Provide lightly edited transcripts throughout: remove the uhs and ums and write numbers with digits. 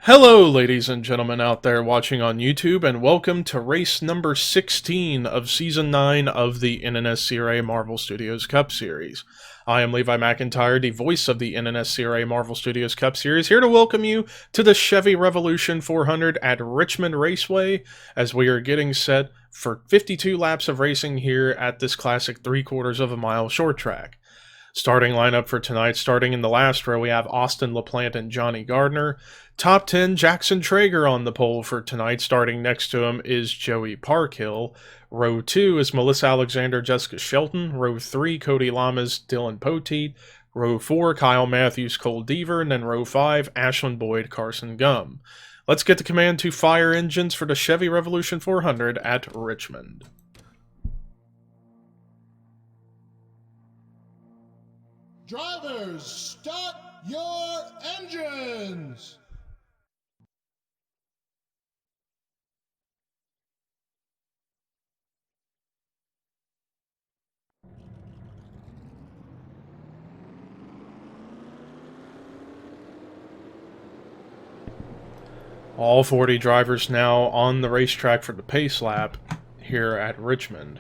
Hello, ladies and gentlemen out there watching on YouTube, and welcome to race number 16 of Season 9 of the NNSCRA Marvel Studios Cup Series. I am Levi McIntyre, the voice of the NNSCRA Marvel Studios Cup Series, here to welcome you to the Chevy Revolution 400 at Richmond Raceway, as we are getting set for 52 laps of racing here at this classic 3/4 of a mile short track. Starting lineup for tonight, starting in the last row, we have Austin LaPlante and Johnny Gardner. Top 10, Jackson Traeger on the pole for tonight. Starting next to him is Joey Parkhill. Row 2 is Melissa Alexander, Jessica Shelton. Row 3, Cody Lamas, Dylan Poteet. Row 4, Kyle Matthews, Cole Deaver. And then row 5, Ashlyn Boyd, Carson Gum. Let's get the command to fire engines for the Chevy Revolution 400 at Richmond. Drivers, start your engines! All 40 drivers now on the racetrack for the pace lap here at Richmond.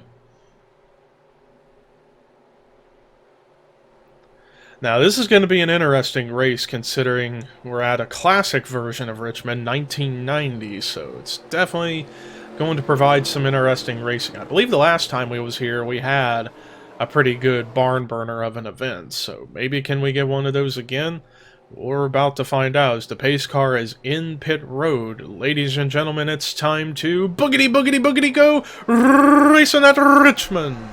Now, this is going to be an interesting race considering we're at a classic version of Richmond, 1990, so it's definitely going to provide some interesting racing. I believe the last time we was here, we had a pretty good barn burner of an event, so maybe can we get one of those again? We're about to find out as the pace car is in pit road. Ladies and gentlemen, it's time to boogity boogity boogity go racing at Richmond.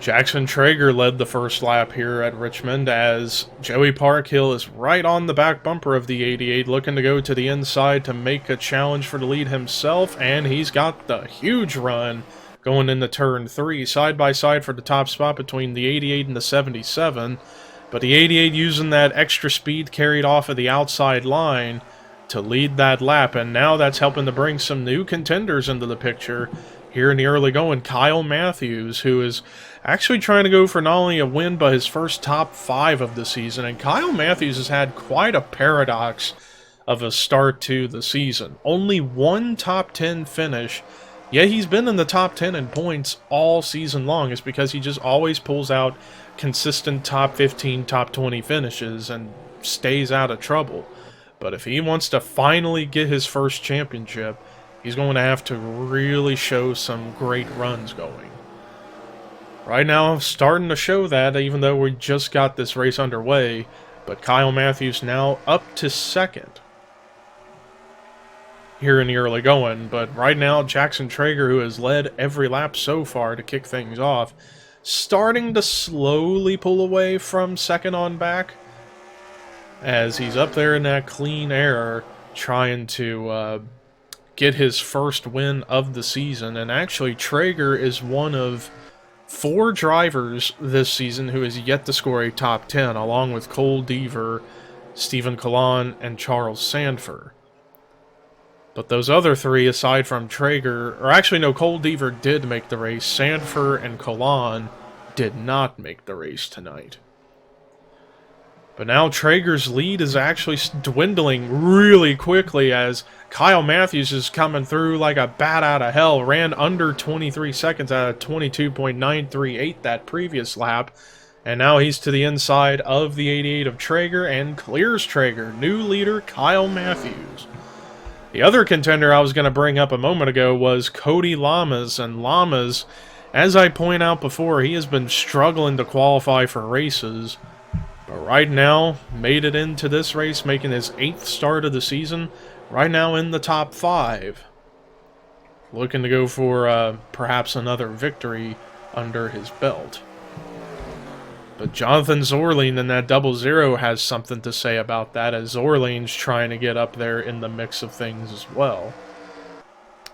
Jackson Traeger led the first lap here at Richmond as Joey Parkhill is right on the back bumper of the 88, looking to go to the inside to make a challenge for the lead himself, and he's got the huge run going into turn 3, side by side for the top spot between the 88 and the 77, but the 88 using that extra speed carried off of the outside line to lead that lap, and now that's helping to bring some new contenders into the picture. Here in the early going, Kyle Matthews, who is actually trying to go for not only a win, but his first top 5 of the season. And Kyle Matthews has had quite a paradox of a start to the season. Only one top 10 finish, yet he's been in the top 10 in points all season long. It's because he just always pulls out consistent top 15, top 20 finishes and stays out of trouble. But if he wants to finally get his first championship, he's going to have to really show some great runs going. Right now, starting to show that, even though we just got this race underway, but Kyle Matthews now up to second here in the early going. But right now, Jackson Traeger, who has led every lap so far to kick things off, starting to slowly pull away from second on back as he's up there in that clean air trying to get his first win of the season. And actually, Traeger is one of 4 drivers this season who has yet to score a top 10, along with Cole Deaver, Stephen Collin, and Charles Sandford. But those other 3, aside from Traeger, or actually no, Cole Deaver did make the race. Sandford and Collin did not make the race tonight. But now Traeger's lead is actually dwindling really quickly as Kyle Matthews is coming through like a bat out of hell. Ran under 23 seconds out of 22.938 that previous lap. And now he's to the inside of the 88 of Traeger and clears Traeger. New leader, Kyle Matthews. The other contender I was going to bring up a moment ago was Cody Lamas. And Lamas, as I point out before, he has been struggling to qualify for races. But right now, made it into this race, making his 8th start of the season. Right now in the top 5. Looking to go for perhaps another victory under his belt. But Jonathan Zorleen in that 00 has something to say about that, as Zorleen's trying to get up there in the mix of things as well.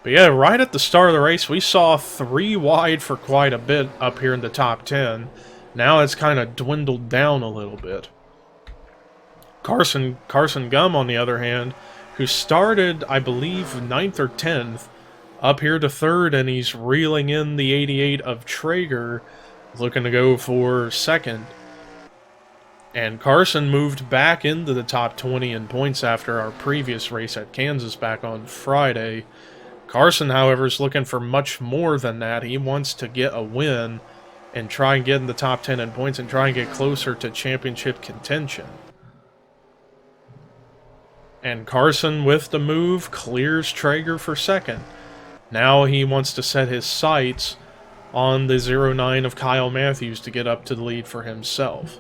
But yeah, right at the start of the race, we saw 3 wide for quite a bit up here in the top 10. Now it's kind of dwindled down a little bit. Carson Gum, on the other hand, who started, I believe, 9th or 10th, up here to 3rd, and he's reeling in the 88 of Traeger, looking to go for 2nd. And Carson moved back into the top 20 in points after our previous race at Kansas back on Friday. Carson, however, is looking for much more than that. He wants to get a win and try and get in the top 10 in points and try and get closer to championship contention. And Carson, with the move, clears Traeger for 2nd. Now he wants to set his sights on the 09 of Kyle Matthews to get up to the lead for himself.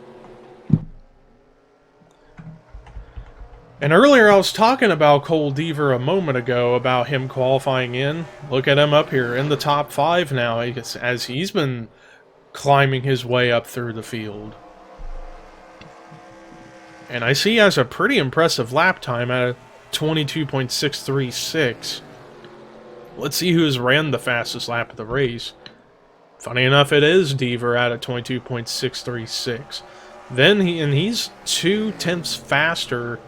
And earlier I was talking about Cole Deaver a moment ago, about him qualifying in. Look at him up here in the top 5 now, as he's been climbing his way up through the field. And I see he has a pretty impressive lap time at a 22.636. Let's see who's ran the fastest lap of the race. Funny enough, it is Deaver at a 22.636. He's 2/10 faster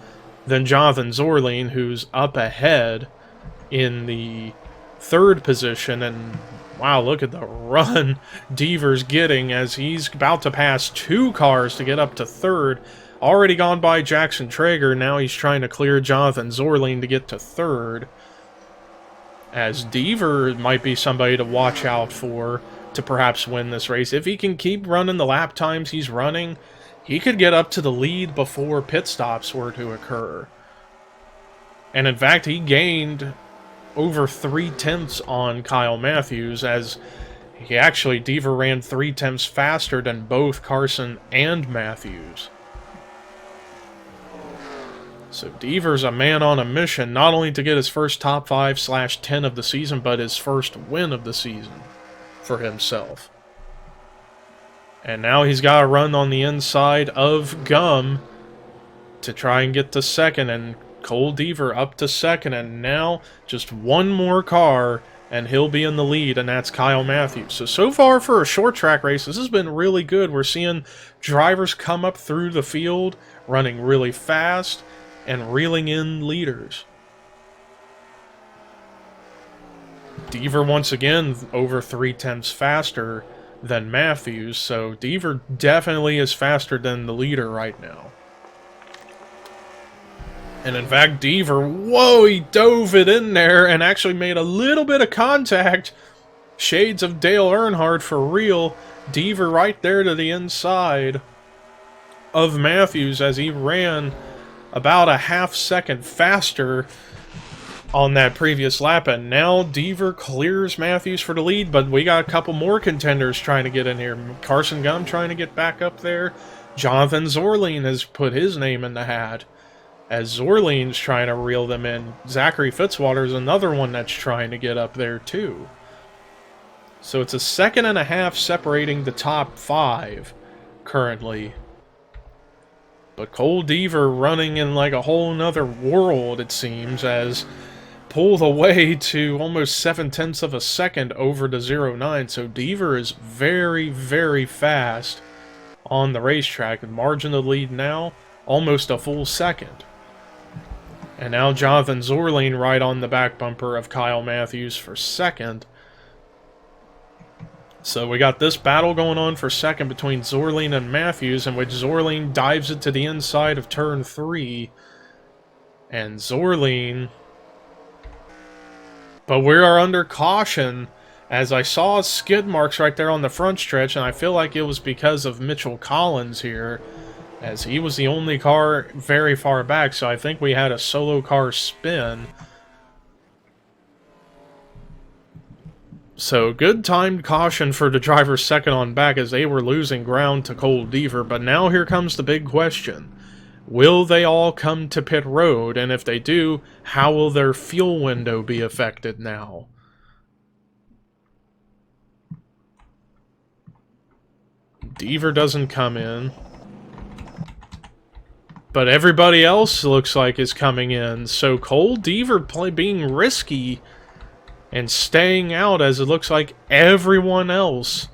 than Jonathan Zorleen, who's up ahead in the 3rd position. And wow, look at the run Deaver's getting as he's about to pass 2 cars to get up to 3rd. Already gone by Jackson Traeger, now he's trying to clear Jonathan Zorleen to get to 3rd. As Deaver might be somebody to watch out for to perhaps win this race. If he can keep running the lap times he's running, he could get up to the lead before pit stops were to occur. And in fact, he gained over 3/10 on Kyle Matthews, as Deaver ran 3/10 faster than both Carson and Matthews. So Deaver's a man on a mission, not only to get his first top 5/10 of the season, but his first win of the season for himself. And now he's got to run on the inside of Gum to try and get to 2nd, and Cole Deaver up to 2nd, and now just one more car and he'll be in the lead, and that's Kyle Matthews. So far for a short track race, this has been really good. We're seeing drivers come up through the field, running really fast, and reeling in leaders. Deaver once again over 3/10 faster than Matthews, so Deaver definitely is faster than the leader right now. And in fact, Deaver, whoa, he dove it in there and actually made a little bit of contact. Shades of Dale Earnhardt for real. Deaver right there to the inside of Matthews as he ran about a ½ second faster on that previous lap, and now Deaver clears Matthews for the lead, but we got a couple more contenders trying to get in here. Carson Gum trying to get back up there. Jonathan Zorleen has put his name in the hat, as Zorleen's trying to reel them in. Zachary Fitzwater is another one that's trying to get up there too. So it's a 1.5 seconds separating the top 5 currently. But Cole Deaver running in like a whole nother world, it seems, as pulled away to almost 0.7 of a second over the 09. So Deaver is very, very fast on the racetrack. The margin of lead now, almost a full second. And now Jonathan Zorleen right on the back bumper of Kyle Matthews for 2nd. So we got this battle going on for 2nd between Zorleen and Matthews, in which Zorleen dives it to the inside of turn 3. And Zorleen... But we are under caution, as I saw skid marks right there on the front stretch, and I feel like it was because of Mitchell Collins here, as he was the only car very far back, so I think we had a solo car spin. So, good timed caution for the drivers 2nd on back, as they were losing ground to Cole Deaver. But now here comes the big question. Will they all come to pit road? And if they do, how will their fuel window be affected now? Deaver doesn't come in. But everybody else looks like is coming in. So Cole Deaver being risky and staying out, as it looks like everyone else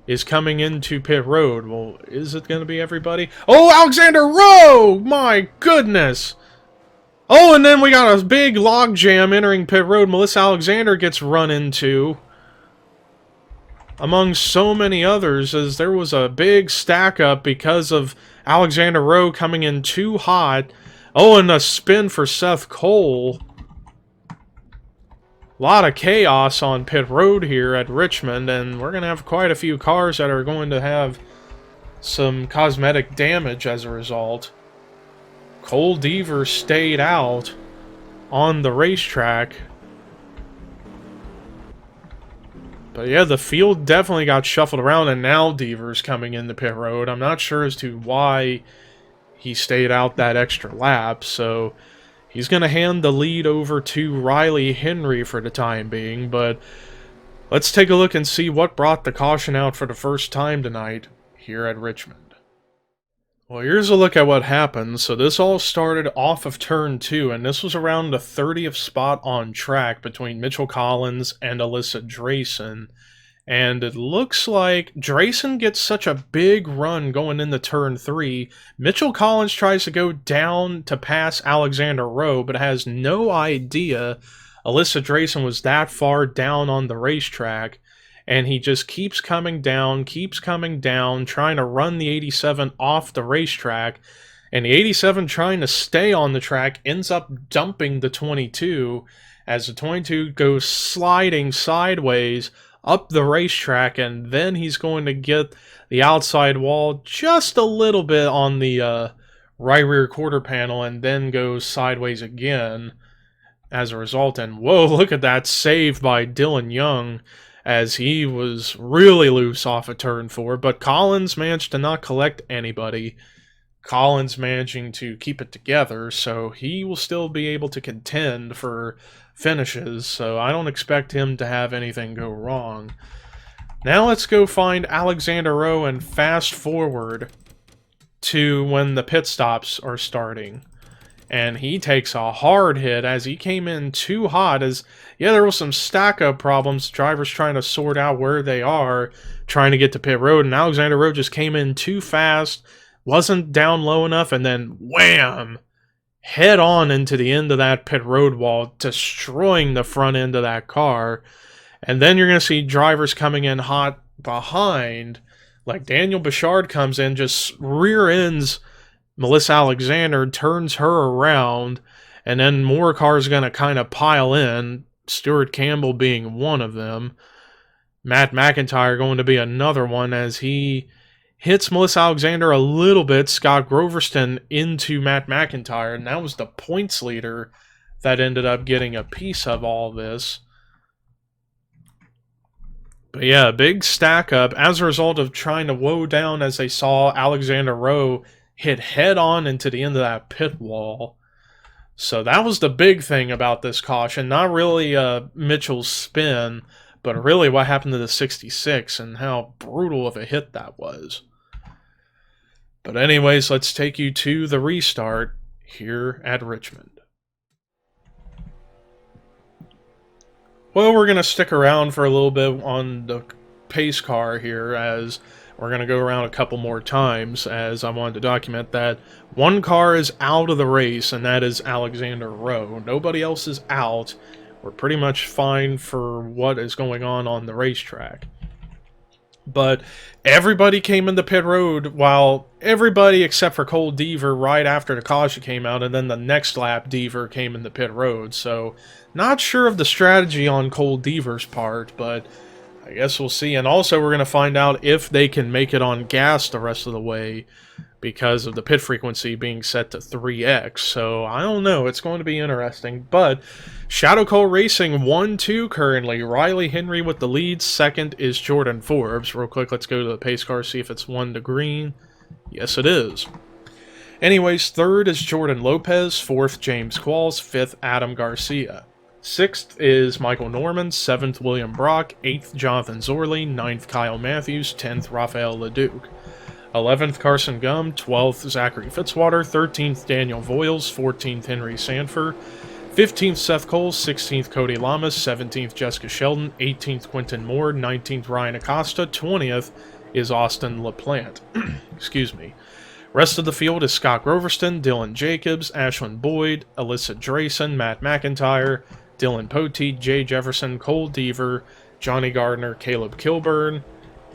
is coming into pit road. Well, is it going to be everybody? Oh, Alexander Rowe! My goodness! Oh, and then we got a big log jam entering pit road. Melissa Alexander gets run into, among so many others, as there was a big stack up because of Alexander Rowe coming in too hot. Oh, and a spin for Seth Cole. A lot of chaos on pit road here at Richmond, and we're going to have quite a few cars that are going to have some cosmetic damage as a result. Cole Deaver stayed out on the racetrack. But yeah, the field definitely got shuffled around, and now Deaver's coming into pit road. I'm not sure as to why he stayed out that extra lap, so he's going to hand the lead over to Riley Henry for the time being. But let's take a look and see what brought the caution out for the first time tonight here at Richmond. Well, here's a look at what happened. So this all started off of turn 2, and this was around the 30th spot on track between Mitchell Collins and Alyssa Drayson. And it looks like Drayson gets such a big run going into turn 3. Mitchell Collins tries to go down to pass Alexander Rowe, but has no idea Alyssa Drayson was that far down on the racetrack. And he just keeps coming down, trying to run the 87 off the racetrack. And the 87, trying to stay on the track, ends up dumping the 22, as the 22 goes sliding sideways up the racetrack, and then he's going to get the outside wall just a little bit on the right rear quarter panel, and then goes sideways again as a result. And whoa, look at that save by Dylan Young, as he was really loose off of turn 4, but Collins managed to not collect anybody. Collins managing to keep it together, so he will still be able to contend for finishes, so I don't expect him to have anything go wrong. Now let's go find Alexander Rowe and fast forward to when the pit stops are starting. And he takes a hard hit as he came in too hot. As yeah, there was some stack-up problems. Drivers trying to sort out where they are, trying to get to pit road. And Alexander Rowe just came in too fast, wasn't down low enough, and then wham! Head on into the end of that pit road wall, destroying the front end of that car. And then you're going to see drivers coming in hot behind. Like Daniel Bichard comes in, just rear ends Melissa Alexander, turns her around, and then more cars going to kind of pile in, Stuart Campbell being one of them. Matt McIntyre going to be another one, as he hits Melissa Alexander a little bit. Scott Groverston into Matt McIntyre, and that was the points leader that ended up getting a piece of all this. But yeah, big stack up as a result of trying to woe down as they saw Alexander Rowe hit head on into the end of that pit wall. So that was the big thing about this caution. Not really Mitchell's spin, but really what happened to the 66 and how brutal of a hit that was. But anyways, let's take you to the restart here at Richmond. Well, we're going to stick around for a little bit on the pace car here, as we're going to go around a couple more times, as I wanted to document that one car is out of the race, and that is Alexander Rowe. Nobody else is out. We're pretty much fine for what is going on the racetrack. But everybody came into pit road, while everybody except for Cole Deaver right after the caution came out, and then the next lap Deaver came into pit road. So not sure of the strategy on Cole Deaver's part, but I guess we'll see. And also we're going to find out if they can make it on gas the rest of the way, because of the pit frequency being set to 3x. So I don't know. It's going to be interesting. But Shadow Cole Racing 1-2 currently. Riley Henry with the lead. Second is Jordan Forbes. Real quick, let's go to the pace car, see if it's 1 to green. Yes, it is. Anyways, third is Jordan Lopez. Fourth, James Qualls. Fifth, Adam Garcia. 6th is Michael Norman, 7th William Brock, 8th Jonathan Zorley, 9th Kyle Matthews, 10th Raphael Leduc. 11th Carson Gum, 12th Zachary Fitzwater, 13th Daniel Voiles, 14th Henry Sanford, 15th Seth Cole, 16th Cody Lamas, 17th Jessica Sheldon, 18th Quentin Moore, 19th Ryan Acosta, 20th is Austin LaPlante. Excuse me. Rest of the field is Scott Groverston, Dylan Jacobs, Ashlyn Boyd, Alyssa Drayson, Matt McIntyre, Dylan Poteet, Jay Jefferson, Cole Deaver, Johnny Gardner, Caleb Kilburn,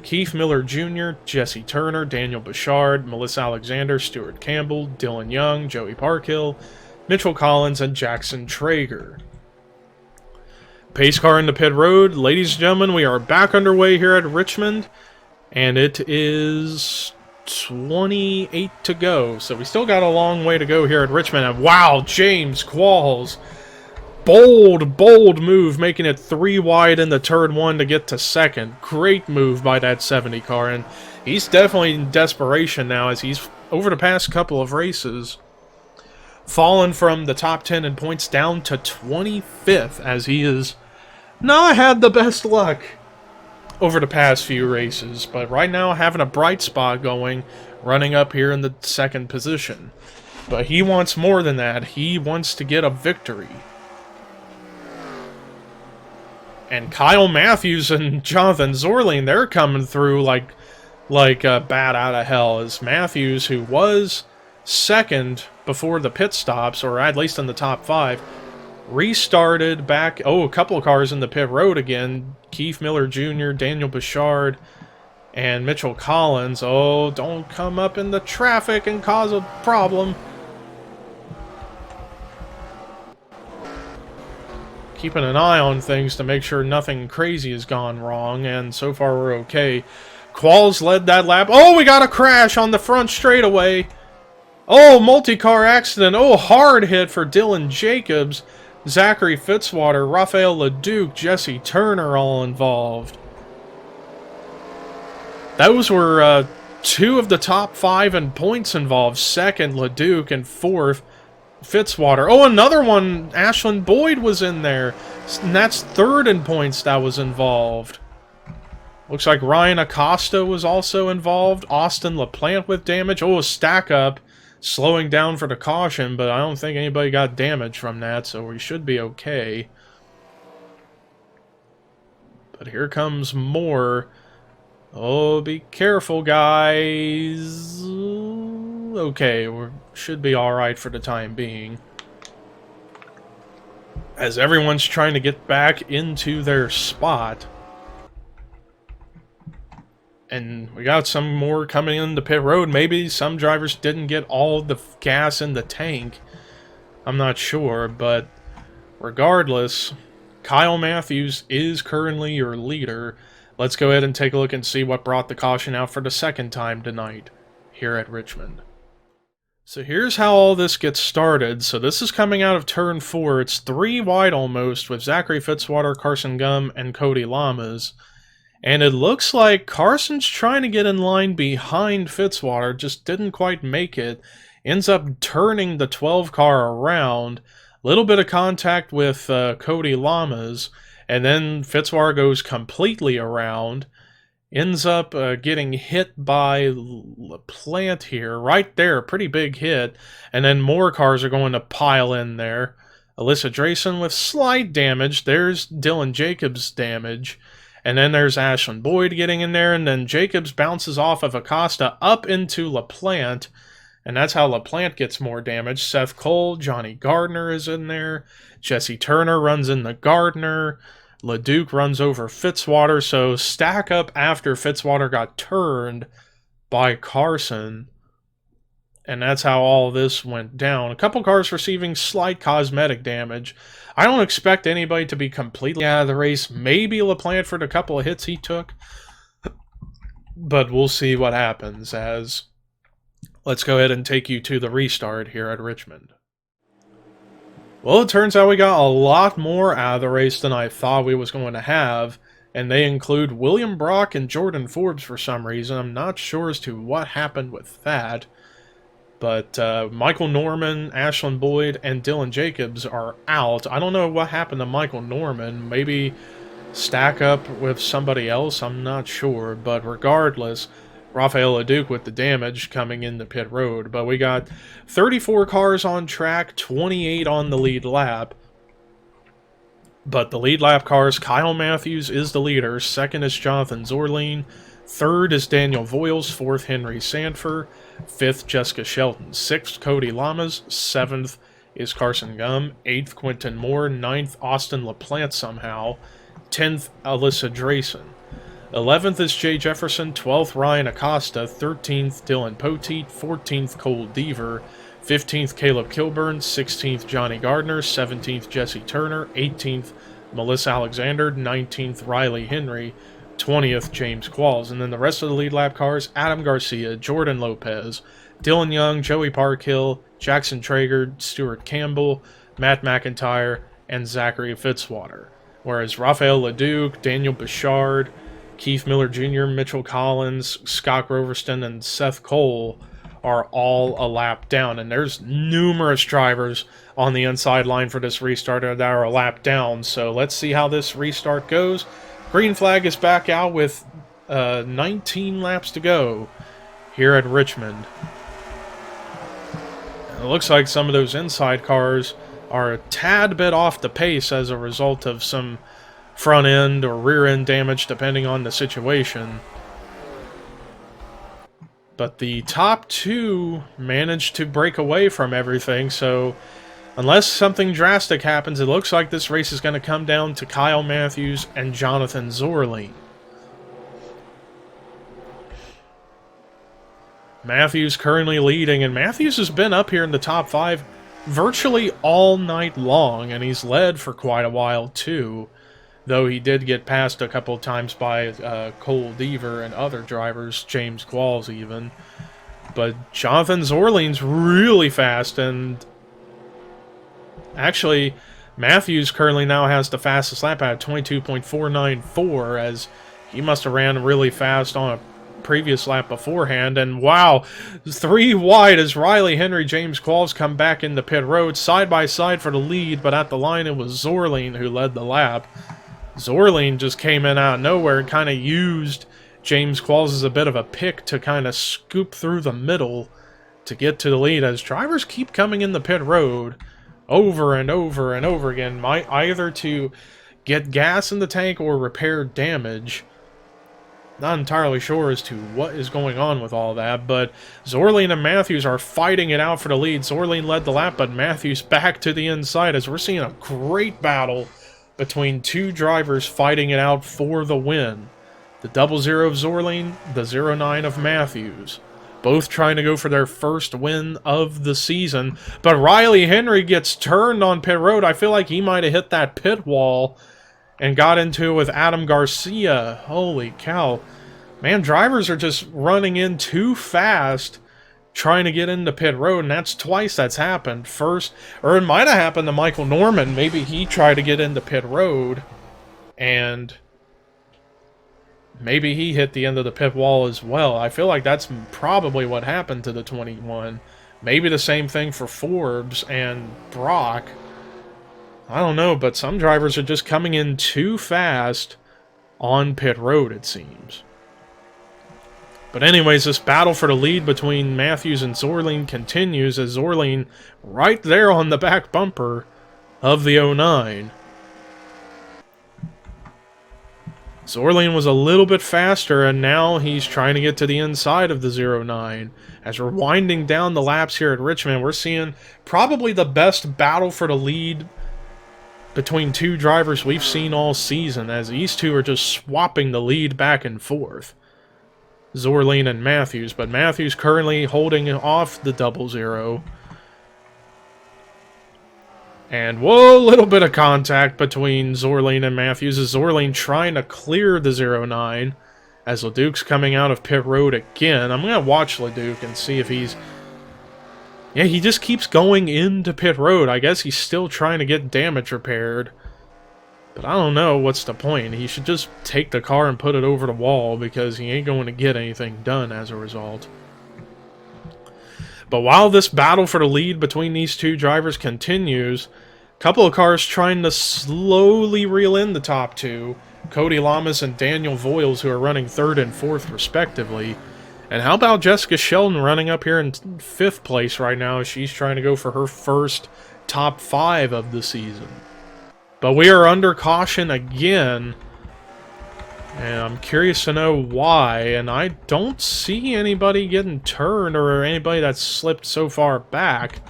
Keith Miller Jr., Jesse Turner, Daniel Bouchard, Melissa Alexander, Stuart Campbell, Dylan Young, Joey Parkhill, Mitchell Collins, and Jackson Traeger. Pace car in the pit road. Ladies and gentlemen, we are back underway here at Richmond, and it is 28 to go, so we still got a long way to go here at Richmond. And wow, James Qualls, bold move, making it 3 wide in the turn 1 to get to 2nd. Great move by that 70 car, and he's definitely in desperation now, as he's, over the past couple of races, fallen from the top 10 in points down to 25th, as he has not had the best luck over the past few races, but right now having a bright spot going, running up here in the 2nd position. But he wants more than that. He wants to get a victory. And Kyle Matthews and Jonathan Zorling, they're coming through like a bat out of hell. As Matthews, who was 2nd before the pit stops, or at least in the top 5, restarted back. Oh, a couple of cars in the pit road again. Keith Miller Jr., Daniel Bouchard, and Mitchell Collins. Oh, don't come up in the traffic and cause a problem. Keeping an eye on things to make sure nothing crazy has gone wrong, and so far we're okay. Qualls led that lap. Oh, we got a crash on the front straightaway. Oh, multi-car accident. Oh, hard hit for Dylan Jacobs, Zachary Fitzwater, Raphael Leduc, Jesse Turner all involved. Those were 2 of the top 5 in points involved. 2nd, Leduc, and 4th, Fitzwater. Oh, another one, Ashlyn Boyd was in there. And that's 3rd in points that was involved. Looks like Ryan Acosta was also involved. Austin LaPlante with damage. Oh, a stack up. Slowing down for the caution, but I don't think anybody got damage from that, so we should be okay. But here comes more. Oh, be careful, guys. Okay, we should be alright for the time being, as everyone's trying to get back into their spot. And we got some more coming in the pit road. Maybe some drivers didn't get all the gas in the tank. I'm not sure, but regardless, Kyle Matthews is currently your leader. Let's go ahead and take a look and see what brought the caution out for the 2nd time tonight here at Richmond. So here's how all this gets started. So this is coming out of turn 4. It's 3 wide almost, with Zachary Fitzwater, Carson Gum, and Cody Lamas. And it looks like Carson's trying to get in line behind Fitzwater, just didn't quite make it. Ends up turning the 12 car around. Little bit of contact with Cody Lamas, and then Fitzwater goes completely around. Ends up getting hit by LaPlante here, right there, pretty big hit. And then more cars are going to pile in there. Alyssa Drayson with slight damage. There's Dylan Jacobs' damage. And then there's Ashlyn Boyd getting in there, and then Jacobs bounces off of Acosta up into LaPlante, and that's how LaPlante gets more damage. Seth Cole, Johnny Gardner is in there. Jesse Turner runs into Gardner. Leduc runs over Fitzwater, so stack up after Fitzwater got turned by Carson. And that's how all this went down. A couple cars receiving slight cosmetic damage. I don't expect anybody to be completely out of the race. Maybe LaPlante for the couple of hits he took. But we'll see what happens, as let's go ahead and take you to the restart here at Richmond. Well, it turns out we got a lot more out of the race than I thought we was going to have. And they include William Brock and Jordan Forbes for some reason. I'm not sure as to what happened with that. But Michael Norman, Ashlyn Boyd, and Dylan Jacobs are out. I don't know what happened to Michael Norman. Maybe stack up with somebody else? I'm not sure. But regardless, Rafael LeDuc with the damage coming in the pit road. But we got 34 cars on track, 28 on the lead lap. But the lead lap cars, Kyle Matthews is the leader. Second is Jonathan Zorleen. Third is Daniel Voiles. Fourth, Henry Sanford. Fifth, Jessica Shelton. Sixth, Cody Lamas. Seventh is Carson Gum. Eighth, Quentin Moore. Ninth, Austin LaPlante somehow. 10th, Alyssa Drayson. 11th is Jay Jefferson. 12th, Ryan Acosta. 13th, Dylan Poteet. 14th, Cole Deaver. 15th, Caleb Kilburn. 16th, Johnny Gardner. 17th, Jesse Turner. 18th, Melissa Alexander. 19th, Riley Henry. 20th, James Qualls. And then the rest of the lead lap cars, Adam Garcia, Jordan Lopez, Dylan Young, Joey Parkhill, Jackson Traeger, Stuart Campbell, Matt McIntyre, and Zachary Fitzwater. Whereas Rafael LeDuc, Daniel Bichard, Keith Miller Jr., Mitchell Collins, Scott Groverston, and Seth Cole are all a lap down. And there's numerous drivers on the inside line for this restart that are a lap down. So let's see how this restart goes. Green flag is back out with 19 laps to go here at Richmond. It looks like some of those inside cars are a tad bit off the pace as a result of some front end or rear end damage depending on the situation. But the top two managed to break away from everything, so unless something drastic happens, it looks like this race is going to come down to Kyle Matthews and Jonathan Zorleen. Matthews currently leading, and Matthews has been up here in the top 5 virtually all night long, and he's led for quite a while too, though he did get passed a couple of times by Cole Deaver and other drivers, James Qualls even. But Jonathan Zorleen's really fast, and actually, Matthews currently now has the fastest lap at 22.494, as he must have ran really fast on a previous lap beforehand. And wow, 3 wide as Riley Henry, James Qualls come back in the pit road, side by side for the lead, but at the line it was Zorleen who led the lap. Zorleen just came in out of nowhere and kind of used James Qualls as a bit of a pick to kind of scoop through the middle to get to the lead, as drivers keep coming in the pit road over and over and over again, either to get gas in the tank or repair damage. Not entirely sure as to what is going on with all that, but Zorleen and Matthews are fighting it out for the lead. Zorleen led the lap, but Matthews back to the inside, as we're seeing a great battle between two drivers fighting it out for the win. The 00 of Zorleen, the 09 of Matthews. Both trying to go for their first win of the season. But Riley Henry gets turned on pit road. I feel like he might have hit that pit wall and got into it with Adam Garcia. Holy cow. Man, drivers are just running in too fast trying to get into pit road, and that's twice that's happened. First, or it might have happened to Michael Norman. Maybe he tried to get into pit road, and maybe he hit the end of the pit wall as well. I feel like that's probably what happened to the 21. Maybe the same thing for Forbes and Brock. I don't know, but some drivers are just coming in too fast on pit road, it seems. But anyways, this battle for the lead between Matthews and Zorleen continues, as Zorleen right there on the back bumper of the 09. Zorleen was a little bit faster, and now he's trying to get to the inside of the 09. As we're winding down the laps here at Richmond, we're seeing probably the best battle for the lead between two drivers we've seen all season, as these two are just swapping the lead back and forth. Zorleen and Matthews, but Matthews currently holding off the 00. And whoa, a little bit of contact between Zorleen and Matthews, as Zorleen trying to clear the 09, as LeDuc's coming out of pit road again. I'm going to watch LeDuc and see if he's... Yeah, he just keeps going into pit road. I guess he's still trying to get damage repaired. But I don't know what's the point. He should just take the car and put it over the wall, because he ain't going to get anything done as a result. But while this battle for the lead between these two drivers continues, a couple of cars trying to slowly reel in the top two. Cody Lamas and Daniel Voiles, who are running 3rd and 4th respectively. And how about Jessica Sheldon running up here in 5th place right now as she's trying to go for her first top 5 of the season. But we are under caution again. And I'm curious to know why, and I don't see anybody getting turned or anybody that's slipped so far back.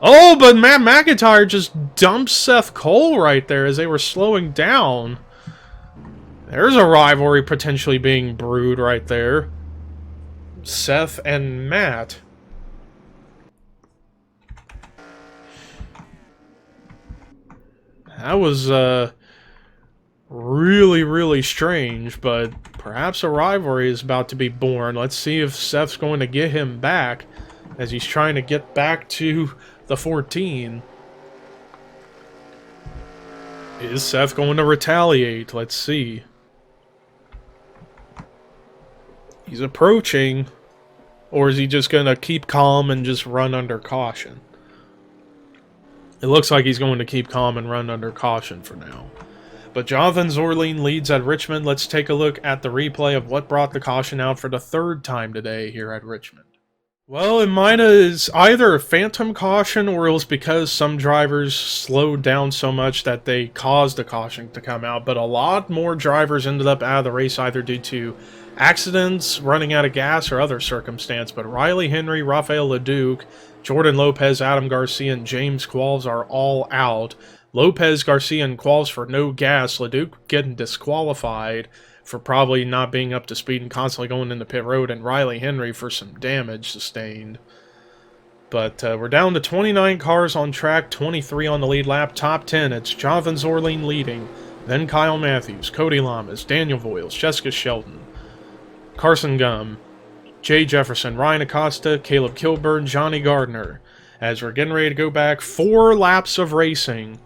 Oh, but Matt McIntyre just dumped Seth Cole right there as they were slowing down. There's a rivalry potentially being brewed right there. Seth and Matt. That was, really, really strange, but perhaps a rivalry is about to be born. Let's see if Seth's going to get him back as he's trying to get back to the 14. Is Seth going to retaliate? Let's see. He's approaching, or is he just going to keep calm and just run under caution? It looks like he's going to keep calm and run under caution for now. But Jonathan Zorline leads at Richmond. Let's take a look at the replay of what brought the caution out for the 3rd time today here at Richmond. Well, it might is either a phantom caution or it was because some drivers slowed down so much that they caused the caution to come out. But a lot more drivers ended up out of the race either due to accidents, running out of gas, or other circumstance. But Riley Henry, Rafael Leduc, Jordan Lopez, Adam Garcia, and James Qualls are all out. Lopez, Garcia, and Qualls for no gas. Leduc getting disqualified for probably not being up to speed and constantly going into pit road, and Riley Henry for some damage sustained. But we're down to 29 cars on track, 23 on the lead lap. Top 10, it's Jonathan Zorline leading, then Kyle Matthews, Cody Lamas, Daniel Voiles, Jessica Sheldon, Carson Gum, Jay Jefferson, Ryan Acosta, Caleb Kilburn, Johnny Gardner. As we're getting ready to go back 4 laps of racing,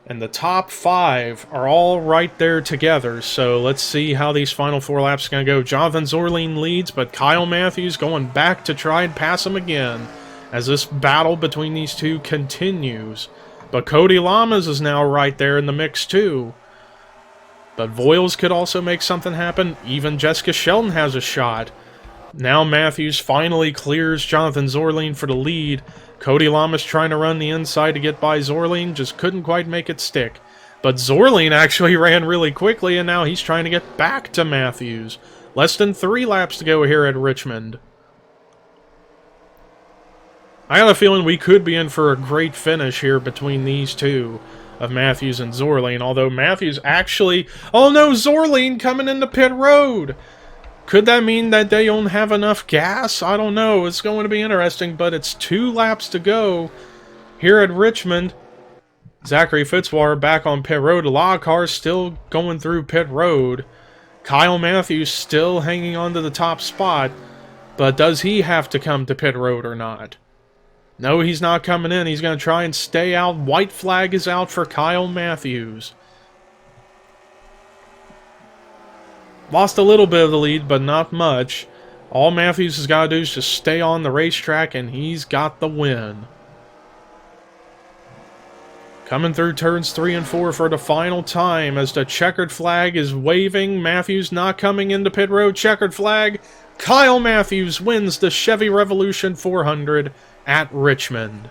and the top 5 are all right there together, so let's see how these final 4 laps are going to go. Jonathan Zorline leads, but Kyle Matthews going back to try and pass him again as this battle between these two continues. But Cody Lamas is now right there in the mix too. But Voiles could also make something happen. Even Jessica Sheldon has a shot. Now Matthews finally clears Jonathan Zorline for the lead. Cody Lamas trying to run the inside to get by Zorline, just couldn't quite make it stick. But Zorline actually ran really quickly, and now he's trying to get back to Matthews. Less than 3 laps to go here at Richmond. I got a feeling we could be in for a great finish here between these two of Matthews and Zorline, although Matthews actually... Oh no, Zorline coming into pit road! Could that mean that they don't have enough gas? I don't know. It's going to be interesting, but it's 2 laps to go here at Richmond. Zachary Fitzwater back on pit road. A lot of cars still going through pit road. Kyle Matthews still hanging on to the top spot, but does he have to come to pit road or not? No, he's not coming in. He's going to try and stay out. White flag is out for Kyle Matthews. Lost a little bit of the lead, but not much. All Matthews has got to do is just stay on the racetrack, and he's got the win. Coming through turns 3 and 4 for the final time as the checkered flag is waving. Matthews not coming into pit road. Checkered flag. Kyle Matthews wins the Chevy Revolution 400 at Richmond.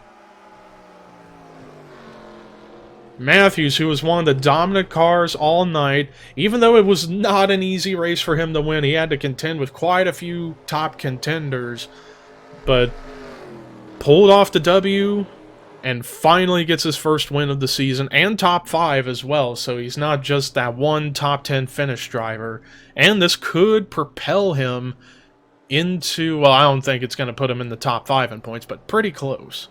Matthews, who was one of the dominant cars all night, even though it was not an easy race for him to win, he had to contend with quite a few top contenders, but pulled off the W and finally gets his first win of the season, and top 5 as well, so he's not just that one top 10 finish driver, and this could propel him into, well, I don't think it's going to put him in the top 5 in points, but pretty close.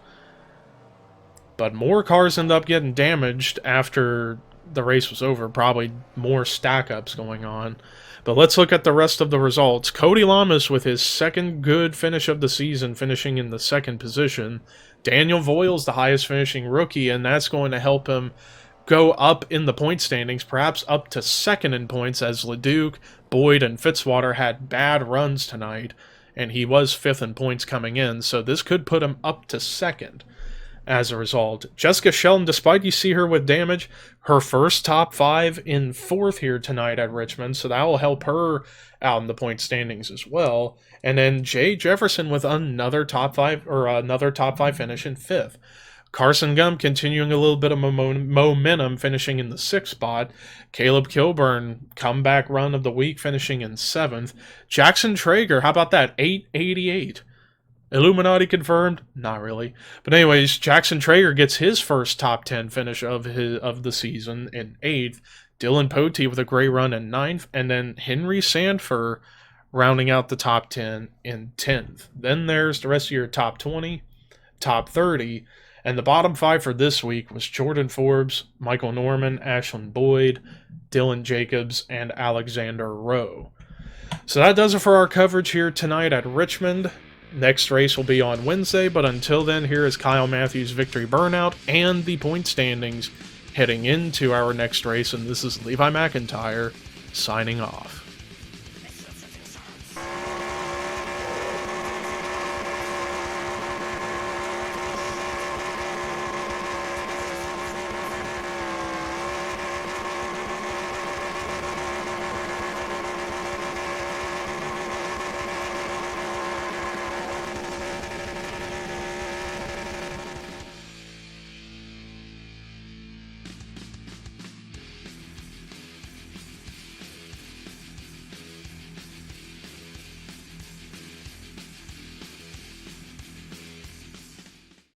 But more cars end up getting damaged after the race was over. Probably more stack-ups going on. But let's look at the rest of the results. Cody Lamas with his second good finish of the season, finishing in the 2nd position. Daniel Voiles, the highest finishing rookie, and that's going to help him go up in the point standings, perhaps up to 2nd in points, as Leduc, Boyd, and Fitzwater had bad runs tonight. and he was 5th in points coming in, so this could put him up to 2nd. As a result, Jessica Shelton, despite you see her with damage, her first top 5 in 4th here tonight at Richmond, so that will help her out in the point standings as well. And then Jay Jefferson with another top 5 finish in 5th. Carson Gump continuing a little bit of momentum, finishing in the 6th spot. Caleb Kilburn, comeback run of the week, finishing in 7th. Jackson Traeger, how about that? 888. Illuminati confirmed? Not really. But anyways, Jackson Traeger gets his first top 10 finish of the season in 8th. Dylan Potee with a great run in 9th. And then Henry Sanford rounding out the top 10 in 10th. Then there's the rest of your top 20, top 30. And the bottom 5 for this week was Jordan Forbes, Michael Norman, Ashlyn Boyd, Dylan Jacobs, and Alexander Rowe. So that does it for our coverage here tonight at Richmond. Next race will be on Wednesday, but until then, here is Kyle Matthews' victory burnout and the point standings heading into our next race, and this is Levi McIntyre signing off.